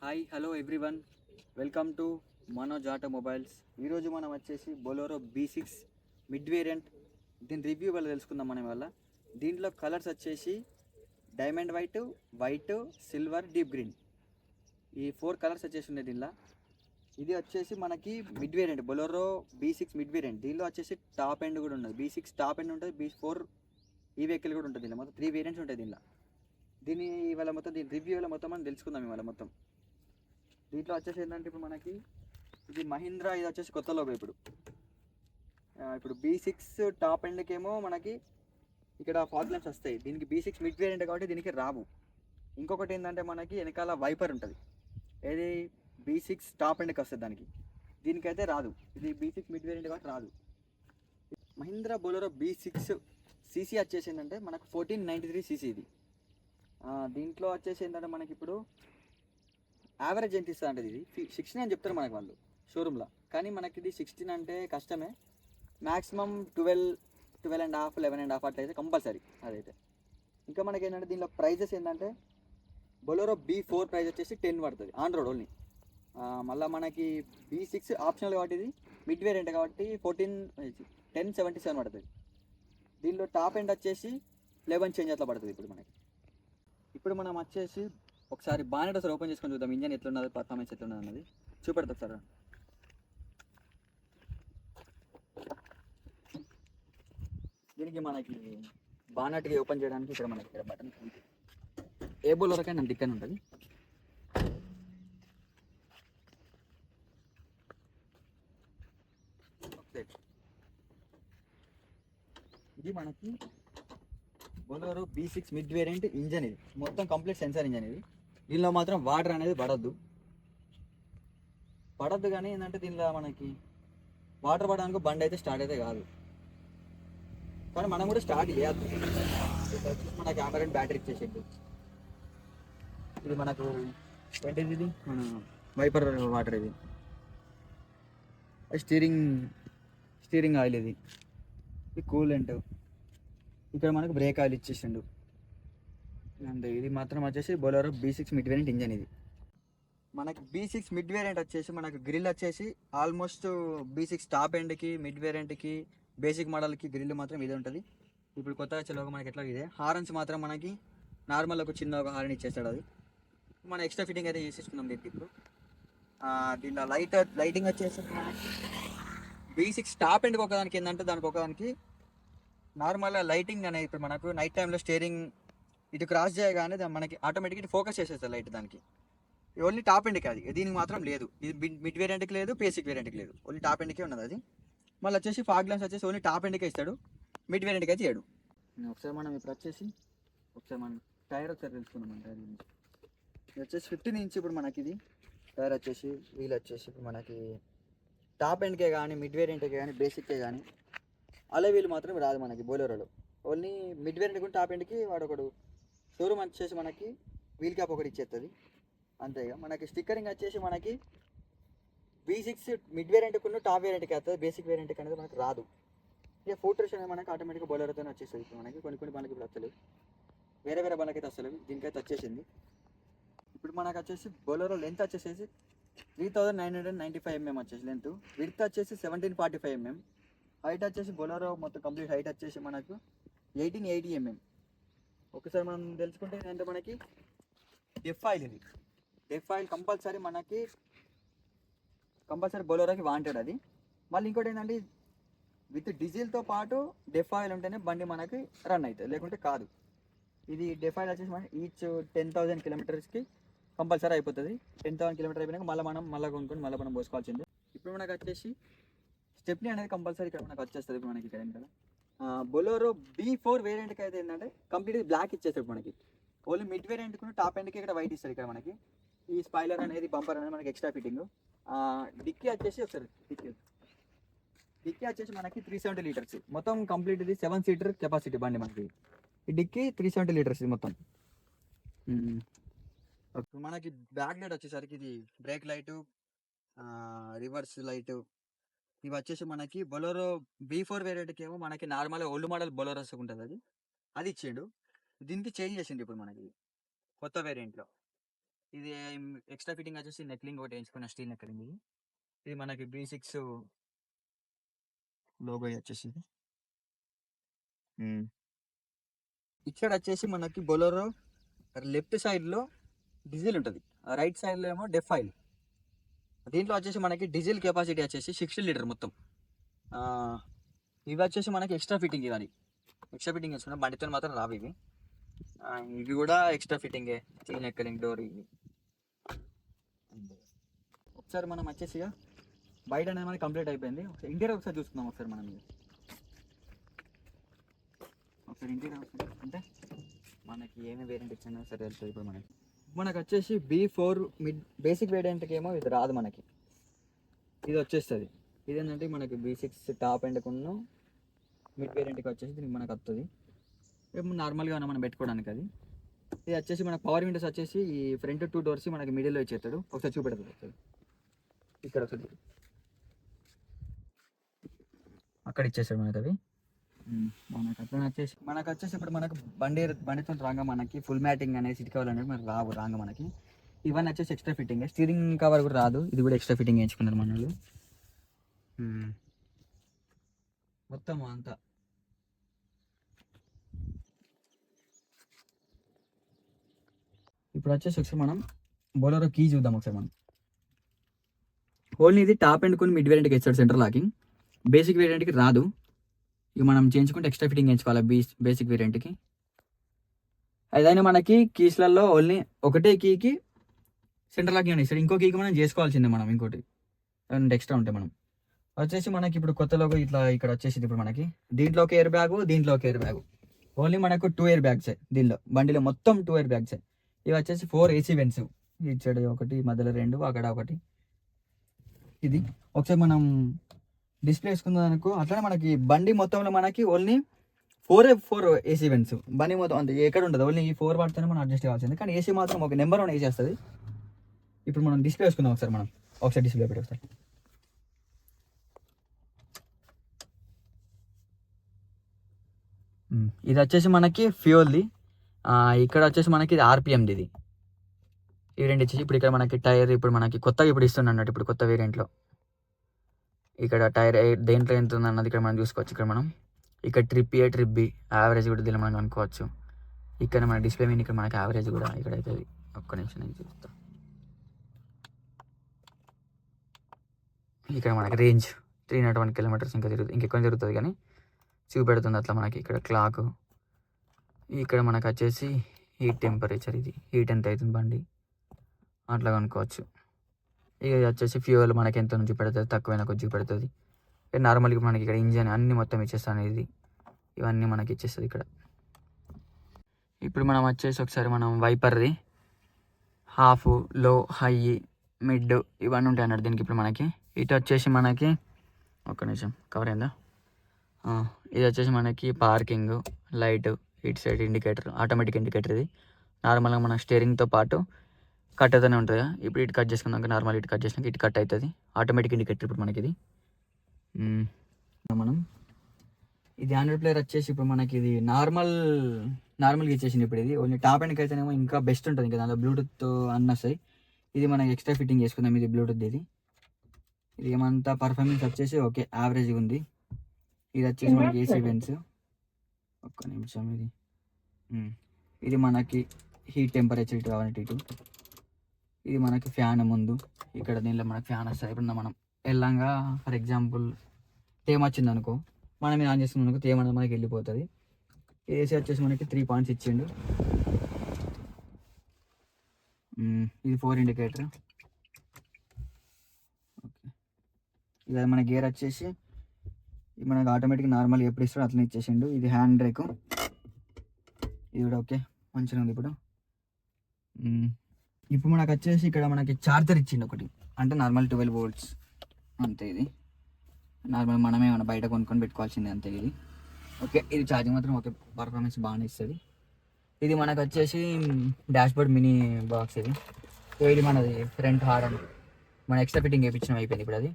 Hi hello everyone, welcome to Manoj automobiles. ఈరోజు మనం వచ్చేసి బొలోరో B6 మిడ్ వేరియంట్ దీని రివ్యూ వల్ల తెలుసుకుందాం మనం వల్ల. దీంట్లో కలర్స్ వచ్చేసి diamond white, white, silver, deep green, ఈ 4 కలర్స్ వచ్చేసి ఉన్నాయి దీనిలో. ఇది వచ్చేసి మనకి mid variant Bolero B6 mid variant. దీనిలో వచ్చేసి టాప్ ఎండ్ కూడా ఉన్నది. B6 టాప్ ఎండ్ ఉంటుంది, B4 ఈ వెహికల్ కూడా ఉంటుంది. దీనిలో మొత్తం 3 వేరియంట్స్ ఉంటాయి దీనిలో. దీని రివ్యూ వల్ల మొత్తం మనం తెలుసుకుందాం ఇవాళ మొత్తం. దీంట్లో వచ్చేసి ఏంటంటే ఇప్పుడు మనకి ఇది మహీంద్రా, ఇది వచ్చేసి కొత్త లోగో ఇప్పుడు B6 టాప్ ఎండ్కేమో మనకి ఇక్కడ ఫాగ్ ల్యాంప్స్ వస్తాయి. దీనికి B6 మిడ్ వేరియంట్ కాబట్టి దీనికి రావు. ఇంకొకటి ఏంటంటే మనకి వెనకాల వైపర్ ఉంటుంది. ఏది B6 టాప్ ఎండ్కి వస్తుంది దానికి, దీనికైతే రాదు. ఇది B6 మిడ్ వేరియంట్ కాబట్టి రాదు. మహీంద్రా బొలెరో B6 సీసీ వచ్చేసి ఏంటంటే మనకు 1493 సీసీ ఇది. దీంట్లో వచ్చేసి ఏంటంటే మనకి ఇప్పుడు యావరేజ్ ఎంత ఇస్తుంది అంటే ఇది 16 అని చెప్తారు మనకి వాళ్ళు షోరూమ్లో, కానీ మనకి ఇది 16 అంటే కష్టమే. మ్యాక్సిమం 12.5, 11.5 అట్లా అయితే కంపల్సరీ అదైతే. ఇంకా మనకి ఏంటంటే దీనిలో ప్రైజెస్ ఏంటంటే బొలెరో B4 ప్రైస్ వచ్చేసి 10 పడుతుంది ఆన్ రోడ్ ఓన్లీ. మళ్ళీ మనకి B6 ఆప్షనల్ కాబట్టి ఇది మిడ్ వేరియంట్ కాబట్టి 1077 పడుతుంది. దీనిలో టాప్ ఎండ్ వచ్చేసి 11 చేంజ్ అట్లా పడుతుంది. ఇప్పుడు మనం వచ్చేసి ఒకసారి బానెట్ ఒకసారి ఓపెన్ చేసుకొని చూద్దాం, ఇంజన్ ఎట్లున్నది, పర్ఫార్మెన్స్ ఎట్లున్నది అన్నది చూపెడతా ఒకసారి. దీనికి మనకి బానెట్కి ఓపెన్ చేయడానికి ఇక్కడ మనకి ఇక్కడ బటన్ ఏ బొలెరోకైనా దిక్కనే ఉంటుంది. ఇది మనకి Bolero B6 mid variant engine. ఇది మొత్తం కంప్లీట్ సెన్సార్ ఇంజన్. ఇది దీనిలో మాత్రం వాటర్ అనేది పడద్దు కానీ ఏంటంటే దీనిలో మనకి వాటర్ పడడానికి బండి అయితే స్టార్ట్ అయితే కాదు, కానీ మనం కూడా స్టార్ట్ చేయద్దు. మన కెమెరా బ్యాటరీ ఇచ్చేసేది. ఇది మనకు ఏంటిది, ఇది మన వైపర్ వాటర్. ఇది స్టీరింగ్ ఆయిల్. ఇది కూలెంట్. ఇక్కడ మనకు బ్రేక్ ఆయిల్ ఇచ్చేసిండు. అండ్ ఇది మాత్రం వచ్చేసి Bolero B6 mid variant engine. ఇది మనకి B6 మిడ్ వేరియంట్ వచ్చేసి మనకు గ్రిల్ వచ్చేసి ఆల్మోస్ట్ B6 టాప్ ఎండ్కి, మిడ్ వేరియంట్కి, బేసిక్ మోడల్కి గ్రిల్ మాత్రం ఇదే ఉంటుంది. ఇప్పుడు కొత్తగా చలో మనకి ఎట్లా ఇదే. హారన్స్ మాత్రం మనకి నార్మల్ ఒక చిన్న హారన్ ఇచ్చేస్తాడు. అది మన ఎక్స్ట్రా ఫిట్టింగ్ అయితే చేసేసుకున్నాం దీనికి. ఇప్పుడు దీనిలో లైటింగ్ వచ్చేసి మనకి B6 టాప్ ఎండ్కి ఒకదానికి ఏంటంటే దానికి ఒకదానికి నార్మల్గా లైటింగ్ అనేది ఇప్పుడు మనకు నైట్ టైంలో స్టీరింగ్ ఇటు క్రాస్ చేయగానే మనకి ఆటోమేటిక్గా ఫోకస్ చేసేస్తుంది లైట్ దానికి. ఓన్లీ టాప్ ఎండ్కి అది, దీనికి మాత్రం లేదు. ఇది మిడ్ వేరియంట్కి లేదు, బేసిక్ వేరియంట్కి లేదు, ఓన్లీ టాప్ ఎండ్కే ఉన్నది అది. మళ్ళీ వచ్చేసి ఫాగ్ ల్యాంప్స్ వచ్చేసి ఓన్లీ టాప్ ఎండ్కే ఇస్తాడు, మిడ్ వేరియంట్కి అయితే ఇయ్యడు. ఒకసారి మనం మనం టైర్ ఒకసారి తెలుసుకున్నాం. టైర్ గురించి ఇది వచ్చేసి 15 ఇంచ్. ఇప్పుడు మనకి ఇది టైర్ వచ్చేసి వీల్ వచ్చేసి ఇప్పుడు మనకి టాప్ ఎండ్కే కానీ, మిడ్ వేరియంట్కే కానీ, బేసిక్కే కానీ అలా వీలు మాత్రం రాదు మనకి బొలెరోలో. ఓన్లీ మిడ్ వేరియంట్ కూడా టాప్ ఎండ్కి వాడు ఒకడు షోరూమ్ వచ్చేసి మనకి వీల్ క్యాప్ ఒకటి ఇచ్చేస్తుంది అంతేగా. మనకి స్టిక్కరింగ్ వచ్చేసి మనకి B6 మిడ్ వేరియంట్కి టాప్ వేరియంట్కి వస్తుంది, బేసిక్ వేరియంట్కి అనేది మనకి రాదు. ఇక ఫోటోస్ అనేది మనకి ఆటోమేటిక్గా బొలెరోతో వచ్చేస్తుంది. ఇప్పుడు మనకి కొన్ని బండ్లకి ఇప్పుడు వస్తలేవు, వేరే బండ్లకి అయితే వస్తలేవు, దీనికైతే వచ్చేసింది. ఇప్పుడు మనకు వచ్చేసి బొలెరో లెంత్ వచ్చేసి 3995 mm వచ్చేసి లెంత్. విడ్త్ వచ్చేసి 1745 mm. హైట్ వచ్చేసి బొలెరో మొత్తం కంప్లీట్ హైట్ వచ్చేసి మనకు 1880 mm. ఒకసారి మనం తెలుసుకుంటే ఏంటంటే మనకి డెఫ్ ఆయిల్. ఇది డెఫ్ ఆయిల్ కంపల్సరీ బొలెరోకి వాంటెడ్ అది. మళ్ళీ ఇంకోటి ఏంటంటే విత్ డీజిల్తో పాటు డెఫ్ ఆయిల్ ఉంటేనే బండి మనకి రన్ అవుతుంది, లేకుంటే కాదు. ఇది డెఫ్ ఆయిల్ వచ్చేసి మనకి ఈచ్ 10,000 కిలోమీటర్స్కి కంపల్సరీ అయిపోతుంది. 10,000 కిలోమీటర్ అయిపోయినాక మళ్ళీ కొనుక్కొని మనం పోసుకోవాల్సిందే. ఇప్పుడు మనకు వచ్చేసి స్టెప్నీ అనేది కంపల్సరీ ఇక్కడ మనకు వచ్చేస్తుంది. ఇప్పుడు మనకి ఇక్కడ ఏంటంటే బొలెరో B4 వేరియంట్కి అయితే ఏంటంటే కంప్లీట్ బ్లాక్ ఇచ్చేస్తాడు మనకి. ఓన్లీ మిడ్ వేరియంట్కి టాప్ ఎండ్కి ఇక్కడ వైట్ ఇస్తారు. ఇక్కడ మనకి ఈ స్పాయిలర్ అనేది, బంపర్ అనేది మనకి ఎక్స్ట్రా ఫిట్టింగ్. డిక్కీ వచ్చేసి డిక్కీ వచ్చేసి మనకి 370 లీటర్స్ మొత్తం కంప్లీట్. ఇది 7 సీటర్ కెపాసిటీ బండి మనకి. ఈ డిక్కీ 370 లీటర్స్ ఇది మొత్తం. మనకి బ్యాక్ లైట్ వచ్చేసరికి ఇది బ్రేక్ లైటు, రివర్స్ లైటు, ఇవి వచ్చేసి మనకి బొలెరో B4 వేరియంట్కి ఏమో మనకి నార్మల్ ఓల్డ్ మోడల్ బొలెరోస్ ఉంటుంది, అది ఇచ్చిండు. దీనికి చేంజ్ చేసిండు ఇప్పుడు మనకి కొత్త వేరియంట్లో. ఇది ఎక్స్ట్రా ఫిట్టింగ్ వచ్చేసి నెక్లింగ్ ఒకటి వేయించుకున్న స్టీల్ నెక్లింగ్. ఇది మనకి B6 లోగో వచ్చేసి ఇది. ఇక్కడ వచ్చేసి మనకి బొలెరో లెఫ్ట్ సైడ్లో డీజిల్ ఉంటుంది, రైట్ సైడ్లో ఏమో డెఫ్ ఆయిల్. దీంట్లో వచ్చేసి మనకి డీజిల్ కెపాసిటీ వచ్చేసి 60 లీటర్ మొత్తం. ఇవి వచ్చేసి మనకి ఎక్స్ట్రా ఫిట్టింగ్, ఇవ్వాలి ఎక్స్ట్రా ఫిట్టింగ్ వేసుకున్నాం, బండితో మాత్రం రావు ఇవి. ఇవి కూడా ఎక్స్ట్రా ఫిట్టింగే, స్టీల్ నెక్కలింగ్ డోర్ ఇవి. ఒకసారి మనం వచ్చేసి బయట అనేది మనకి కంప్లీట్ అయిపోయింది. ఇంటీరియర్ ఒకసారి చూసుకుందాం ఒకసారి మనం. ఒకసారి ఇంటీరియర్ అంటే మనకి ఏమి వేరియంట్ ఇచ్చినా సరే వెళ్తుంది. ఇప్పుడు మనకు వచ్చేసి B4 మిడ్ బేసిక్ వేరియంట్కి ఏమో ఇది రాదు మనకి, ఇది వచ్చేస్తుంది. ఇది ఏంటంటే మనకి B6 టాప్ ఎండ్కున్న మిడ్ వేరియంట్కి వచ్చేసి దీనికి మనకు వస్తుంది నార్మల్గా మనం పెట్టుకోవడానికి. అది ఇది వచ్చేసి మన పవర్ విండోస్ వచ్చేసి ఈ ఫ్రంట్ 2 డోర్స్ మనకి మిడిల్లో ఇచ్చేస్తాడు. ఒకసారి చూపెడతాడు ఇక్కడ, ఒకసారి అక్కడ ఇచ్చేస్తాడు మనకి. అవి మనకు వచ్చేసి ఇప్పుడు మనకు బండితో రాగా మనకి ఫుల్ మ్యాటింగ్ అనేది సిట్ కావాలంటే మనకు రాగా మనకి. ఇవన్నీ వచ్చేసి ఎక్స్ట్రా ఫిట్టింగ్. స్టీరింగ్ కవర్ కూడా రాదు, ఇది కూడా ఎక్స్ట్రా ఫిట్టింగ్ వేయించుకున్నారు మన వాళ్ళు. మొత్తం అంతా ఇప్పుడు వచ్చేసి ఒకసారి మనం బొలెరో కీ చూద్దాం ఒకసారి మనం. ఓన్లీ ఇది టాప్ అండ్ కొన్ని మిడ్ వేరియంట్కి ఇచ్చాడు సెంటర్ లాకింగ్, బేసిక్ వేరియంట్కి రాదు. ఇక మనం చేయించుకుంటే ఎక్స్ట్రా ఫిట్టింగ్ వేయించుకోవాలి బేసిక్ వేరియంట్కి. అదైనా మనకి కీస్లలో ఓన్లీ ఒకటే కీకి సెంటర్ లాకింగ్ అని ఇస్తాడు, ఇంకో కీకి మనం చేసుకోవాల్సిందే మనం, ఇంకోటి ఎక్స్ట్రా ఉంటాయి. మనం వచ్చేసి మనకి ఇప్పుడు కొత్త లోగో ఇట్లా ఇక్కడ వచ్చేసి ఇప్పుడు మనకి దీంట్లో ఒక ఎయిర్ బ్యాగు, దీంట్లో ఒక ఎయిర్ బ్యాగు. ఓన్లీ మనకు 2 ఎయిర్ బ్యాగ్సే దీనిలో, బండిలో మొత్తం 2 ఎయిర్ బ్యాగ్సే. ఇవి వచ్చేసి 4 AC వెంట్స్, ఇచ్చాడు ఒకటి, మధ్యలో 2, అక్కడ ఒకటి. ఇది ఒకసారి మనం డిస్ప్లే వేసుకుందాం అనుకో. అట్లనే మనకి బండి మొత్తంలో మనకి ఓన్లీ 4 AC వెంట్స్, బండి మొత్తం అంతే ఎక్కడ ఉండదు. ఓన్లీ ఈ 4 వాటితోనే మనం అడ్జస్ట్ కావాల్సింది. కానీ AC మాత్రం ఒక నెంబర్ 1 AC వస్తుంది. ఇప్పుడు మనం డిస్ప్లే వేసుకుందాం ఒకసారి మనం, ఒకసారి డిస్ప్లే పెట్టి ఒకసారి. ఇది వచ్చేసి మనకి ఫ్యూయల్ది, ఇక్కడ వచ్చేసి మనకి ఇది RPMది. ఇది ఈ రెండు ఇచ్చేసి ఇప్పుడు ఇక్కడ మనకి టైర్ ఇప్పుడు మనకి కొత్తగా ఇప్పుడు ఇస్తున్నట్టు ఇప్పుడు కొత్త వేరియంట్లో ఇక్కడ టైర్ దేంట్లో ఎంత ఉంది అన్నది ఇక్కడ మనం చూసుకోవచ్చు. ఇక్కడ మనం ఇక్కడ trip A trip B average కూడా దీనిలో మనం అనుకోవచ్చు. ఇక్కడ మన డిస్ప్లే మీద ఇక్కడ మనకి యావరేజ్ కూడా ఇక్కడ అవుతుంది. ఒక్క నిమిషం నేను చూస్తాను. ఇక్కడ మనకి రేంజ్ 301 కిలోమీటర్స్ ఇంకా ఇంకెక్కువ తిరుగుతుంది కానీ చూపెడుతుంది అట్లా మనకి. ఇక్కడ క్లాక్, ఇక్కడ మనకు వచ్చేసి హీట్ టెంపరేచర్, ఇది హీట్ ఎంత అవుతుంది బండి అట్లా కనుక్కోవచ్చు. ఇక వచ్చేసి ఫ్యూయల్ మనకి ఎంత నుంచి పెడుతుంది, తక్కువైనా కొంచెం పెడుతుంది. నార్మల్గా మనకి ఇక్కడ ఇంజన్ అన్నీ మొత్తం ఇచ్చేస్తాను, ఇది ఇవన్నీ మనకి ఇచ్చేస్తుంది ఇక్కడ. ఇప్పుడు మనం వచ్చేసి ఒకసారి మనం వైపర్ది హాఫ్, లో, హై, మిడ్ ఇవన్నీ ఉంటాయి అన్నట్టు దీనికి. ఇప్పుడు మనకి ఇటు వచ్చేసి మనకి ఒక్క నిమిషం కవర్ అయిందా, ఇది వచ్చేసి మనకి పార్కింగ్ లైట్, ఇటు సైడ్ ఇండికేటర్, ఆటోమేటిక్ ఇండికేటర్. ఇది నార్మల్గా మన స్టీరింగ్తో పాటు కట్ అవుతూనే ఉంటుంది. ఇప్పుడు ఇటు కట్ చేసుకున్నాక నార్మల్ ఇటు కట్ చేసినాక ఇటు కట్ అవుతుంది, ఆటోమేటిక్ ఇండికేటర్ ఇప్పుడు మనకి. ఇది మనం ఇది ఆండ్రాయిడ్ ప్లేయర్ వచ్చేసి ఇప్పుడు మనకి ఇది నార్మల్గా ఇచ్చేసింది. ఇప్పుడు ఇది ఓన్లీ టాప్ ఎండ్కి అయితేనేమో ఇంకా బెస్ట్ ఉంటుంది, ఇంకా దాంట్లో బ్లూటూత్ అన్నీ వస్తాయి. ఇది మనకి ఎక్స్ట్రా ఫిట్టింగ్ చేసుకుందాం, ఇది బ్లూటూత్. ఇది ఏమంతా పర్ఫార్మెన్స్ వచ్చేసి ఓకే యావరేజ్గా ఉంది. ఇది వచ్చేసి మనకి AC వెంట్స్. ఒక్క నిమిషం, ఇది మనకి హీట్ టెంపరేచర్ ఇటు కావాలంటే ఇటు. ఇది మనకి ఫ్యాన్ ముందు, ఇక్కడ దీనిలో మనకి ఫ్యాన్ వస్తుంది. ఇప్పుడు మనం వెళ్ళంగా ఫర్ ఎగ్జాంపుల్ తేమ వచ్చింది అనుకో, మనం ఆన్ చేస్తున్నాం అనుకో, తేమ అనేది మనకి వెళ్ళిపోతుంది. AC వచ్చేసి మనకి 3 పాయింట్స్ ఇచ్చిండు. ఇది 4 ఇండికేటర్. ఓకే, ఇది మన గేర్ వచ్చేసి మనకి ఆటోమేటిక్ నార్మల్ ఎప్పుడు ఇస్తాడో అట్లనే ఇచ్చేసిండు. ఇది హ్యాండ్ బ్రేక్, ఇది కూడా ఓకే మంచిగా ఉంది. ఇప్పుడు మనకు వచ్చేసి ఇక్కడ మనకి ఛార్జర్ ఇచ్చిండు ఒకటి, అంటే నార్మల్ 12 volts అంతే. ఇది నార్మల్ మనమే ఏమైనా బయట కొనుక్కొని పెట్టుకోవాల్సిందే అంతే. ఇది ఓకే, ఇది ఛార్జింగ్ మాత్రం ఓకే, పర్ఫార్మెన్స్ బాగానే ఇస్తుంది. ఇది మనకు వచ్చేసి డాష్బోర్డ్ మినీ బాక్స్. ఇది మనది ఫ్రంట్ హార్న్ మన ఎక్స్ట్రా ఫిట్టింగ్ వేయించడం అయిపోయింది. ఇప్పుడు అది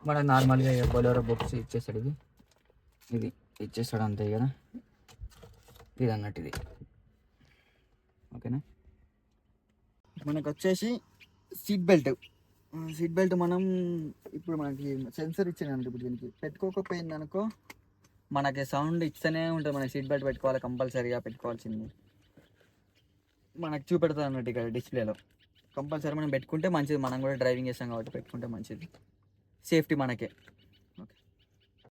మనకు నార్మల్గా బొలెరో బుక్స్ ఇచ్చేస్తాడు. ఇది ఇచ్చేస్తాడు అంతే కదా, ఇది అన్నట్టు ఇది ఓకేనా. మనకు వచ్చేసి సీట్ బెల్ట్. సీట్ బెల్ట్ మనం ఇప్పుడు మనకి సెన్సర్ ఇచ్చింది ఇప్పుడు దీనికి పెట్టుకోకపోయింది అనుకో మనకి సౌండ్ ఇస్తూనే ఉంటుంది. మనకి సీట్ బెల్ట్ పెట్టుకోవాలి, కంపల్సరీగా పెట్టుకోవాల్సింది మనకు చూపెడుతుంది అన్నట్టు ఇక్కడ డిస్ప్లేలో. కంపల్సరీ మనం పెట్టుకుంటే మంచిది, మనం కూడా డ్రైవింగ్ చేస్తాం కాబట్టి పెట్టుకుంటే మంచిది, సేఫ్టీ మనకే.